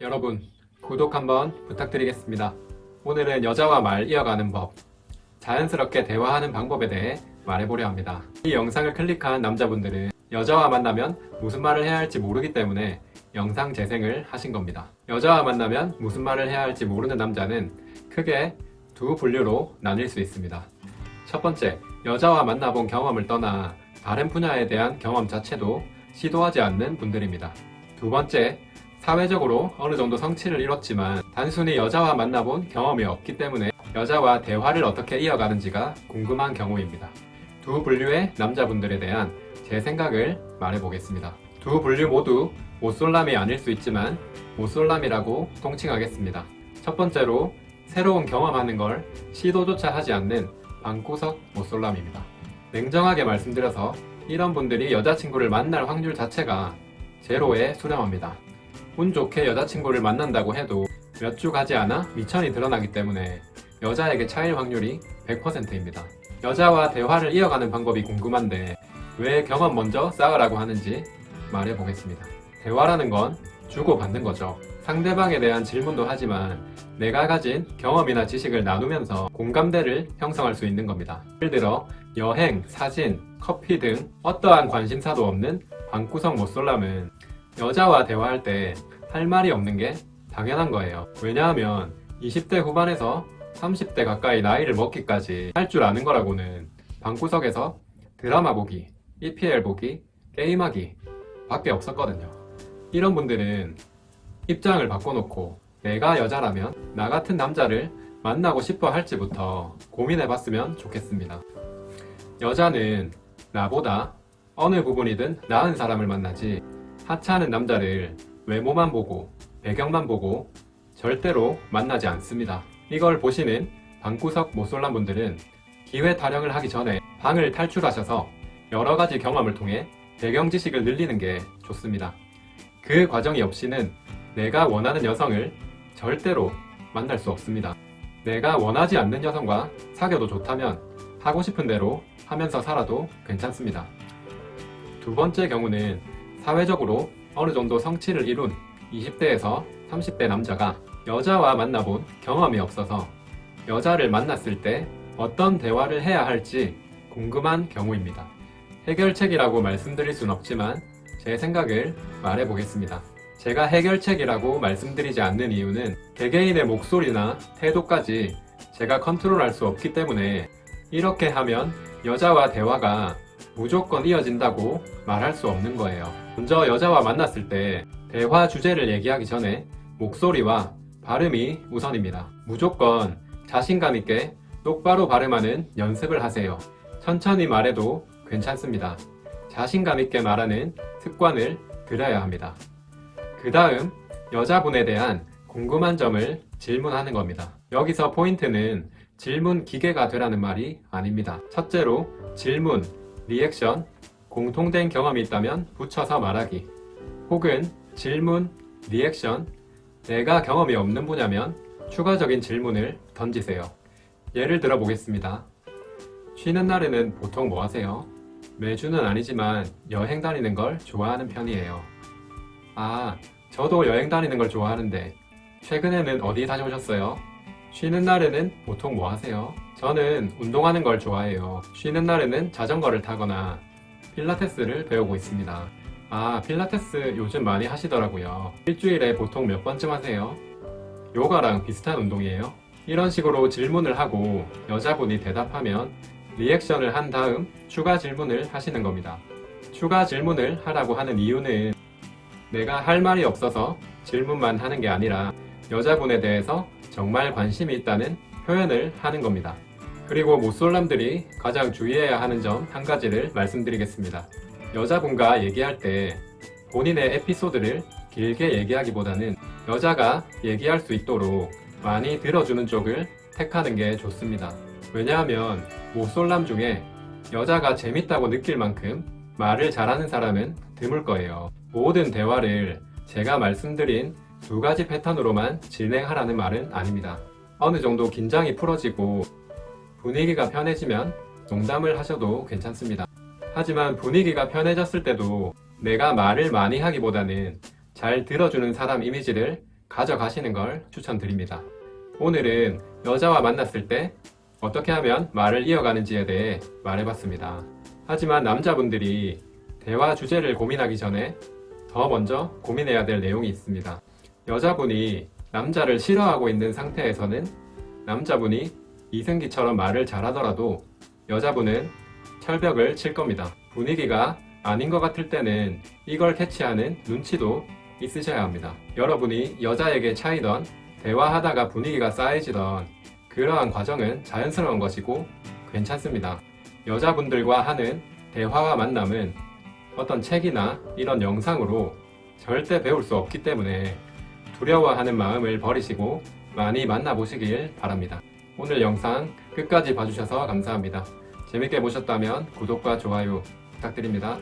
여러분, 구독 한번 부탁드리겠습니다. 오늘은 여자와 말 이어가는 법, 자연스럽게 대화하는 방법에 대해 말해보려 합니다. 이 영상을 클릭한 남자분들은 여자와 만나면 무슨 말을 해야 할지 모르기 때문에 영상 재생을 하신 겁니다. 여자와 만나면 무슨 말을 해야 할지 모르는 남자는 크게 두 분류로 나뉠 수 있습니다. 첫 번째, 여자와 만나본 경험을 떠나 다른 분야에 대한 경험 자체도 시도하지 않는 분들입니다. 두 번째, 사회적으로 어느 정도 성취를 이뤘지만 단순히 여자와 만나본 경험이 없기 때문에 여자와 대화를 어떻게 이어가는지가 궁금한 경우입니다. 두 분류의 남자분들에 대한 제 생각을 말해보겠습니다. 두 분류 모두 못쏠람이 아닐 수 있지만 못쏠람이라고 통칭하겠습니다. 첫 번째로 새로운 경험하는 걸 시도조차 하지 않는 방구석 못쏠람입니다. 냉정하게 말씀드려서 이런 분들이 여자친구를 만날 확률 자체가 제로에 수렴합니다. 운 좋게 여자친구를 만난다고 해도 몇 주 가지 않아 미천이 드러나기 때문에 여자에게 차일 확률이 100%입니다. 여자와 대화를 이어가는 방법이 궁금한데 왜 경험 먼저 쌓으라고 하는지 말해보겠습니다. 대화라는 건 주고받는 거죠. 상대방에 대한 질문도 하지만 내가 가진 경험이나 지식을 나누면서 공감대를 형성할 수 있는 겁니다. 예를 들어 여행, 사진, 커피 등 어떠한 관심사도 없는 방구석 못쏠람은 여자와 대화할 때 할 말이 없는 게 당연한 거예요. 왜냐하면 20대 후반에서 30대 가까이 나이를 먹기까지 할 줄 아는 거라고는 방구석에서 드라마 보기, EPL 보기, 게임하기 밖에 없었거든요. 이런 분들은 입장을 바꿔놓고 내가 여자라면 나 같은 남자를 만나고 싶어 할지부터 고민해 봤으면 좋겠습니다. 여자는 나보다 어느 부분이든 나은 사람을 만나지 하찮은 남자를 외모만 보고 배경만 보고 절대로 만나지 않습니다. 이걸 보시는 방구석 못쏠람 분들은 기회 타령을 하기 전에 방을 탈출하셔서 여러가지 경험을 통해 배경 지식을 늘리는 게 좋습니다. 그 과정이 없이는 내가 원하는 여성을 절대로 만날 수 없습니다. 내가 원하지 않는 여성과 사귀어도 좋다면 하고 싶은 대로 하면서 살아도 괜찮습니다. 두 번째 경우는 사회적으로 어느 정도 성취를 이룬 20대에서 30대 남자가 여자와 만나본 경험이 없어서 여자를 만났을 때 어떤 대화를 해야 할지 궁금한 경우입니다. 해결책이라고 말씀드릴 순 없지만 제 생각을 말해보겠습니다. 제가 해결책이라고 말씀드리지 않는 이유는 개개인의 목소리나 태도까지 제가 컨트롤할 수 없기 때문에 이렇게 하면 여자와 대화가 무조건 이어진다고 말할 수 없는 거예요. 먼저 여자와 만났을 때 대화 주제를 얘기하기 전에 목소리와 발음이 우선입니다. 무조건 자신감 있게 똑바로 발음하는 연습을 하세요. 천천히 말해도 괜찮습니다. 자신감 있게 말하는 습관을 들여야 합니다. 그 다음 여자분에 대한 궁금한 점을 질문하는 겁니다. 여기서 포인트는 질문 기계가 되라는 말이 아닙니다. 첫째로 질문, 리액션, 공통된 경험이 있다면 붙여서 말하기, 혹은 질문, 리액션, 내가 경험이 없는 분야면 추가적인 질문을 던지세요. 예를 들어 보겠습니다. 쉬는 날에는 보통 뭐 하세요? 매주는 아니지만 여행 다니는 걸 좋아하는 편이에요. 아, 저도 여행 다니는 걸 좋아하는데 최근에는 어디 다녀오셨어요? 쉬는 날에는 보통 뭐 하세요? 저는 운동하는 걸 좋아해요. 쉬는 날에는 자전거를 타거나 필라테스를 배우고 있습니다. 아, 필라테스 요즘 많이 하시더라고요. 일주일에 보통 몇 번쯤 하세요? 요가랑 비슷한 운동이에요. 이런 식으로 질문을 하고 여자분이 대답하면 리액션을 한 다음 추가 질문을 하시는 겁니다. 추가 질문을 하라고 하는 이유는 내가 할 말이 없어서 질문만 하는 게 아니라 여자분에 대해서 정말 관심이 있다는 표현을 하는 겁니다. 그리고 못쏠람들이 가장 주의해야 하는 점 한 가지를 말씀드리겠습니다. 여자분과 얘기할 때 본인의 에피소드를 길게 얘기하기보다는 여자가 얘기할 수 있도록 많이 들어주는 쪽을 택하는 게 좋습니다. 왜냐하면 못쏠람 중에 여자가 재밌다고 느낄 만큼 말을 잘하는 사람은 드물 거예요. 모든 대화를 제가 말씀드린 두 가지 패턴으로만 진행하라는 말은 아닙니다. 어느 정도 긴장이 풀어지고 분위기가 편해지면 농담을 하셔도 괜찮습니다. 하지만 분위기가 편해졌을 때도 내가 말을 많이 하기보다는 잘 들어주는 사람 이미지를 가져가시는 걸 추천드립니다. 오늘은 여자와 만났을 때 어떻게 하면 말을 이어가는지에 대해 말해봤습니다. 하지만 남자분들이 대화 주제를 고민하기 전에 더 먼저 고민해야 될 내용이 있습니다. 여자분이 남자를 싫어하고 있는 상태에서는 남자분이 이승기처럼 말을 잘하더라도 여자분은 철벽을 칠 겁니다. 분위기가 아닌 것 같을 때는 이걸 캐치하는 눈치도 있으셔야 합니다. 여러분이 여자에게 차이던 대화하다가 분위기가 쌓여지던 그러한 과정은 자연스러운 것이고 괜찮습니다. 여자분들과 하는 대화와 만남은 어떤 책이나 이런 영상으로 절대 배울 수 없기 때문에 두려워하는 마음을 버리시고 많이 만나보시길 바랍니다. 오늘 영상 끝까지 봐주셔서 감사합니다. 재밌게 보셨다면 구독과 좋아요 부탁드립니다.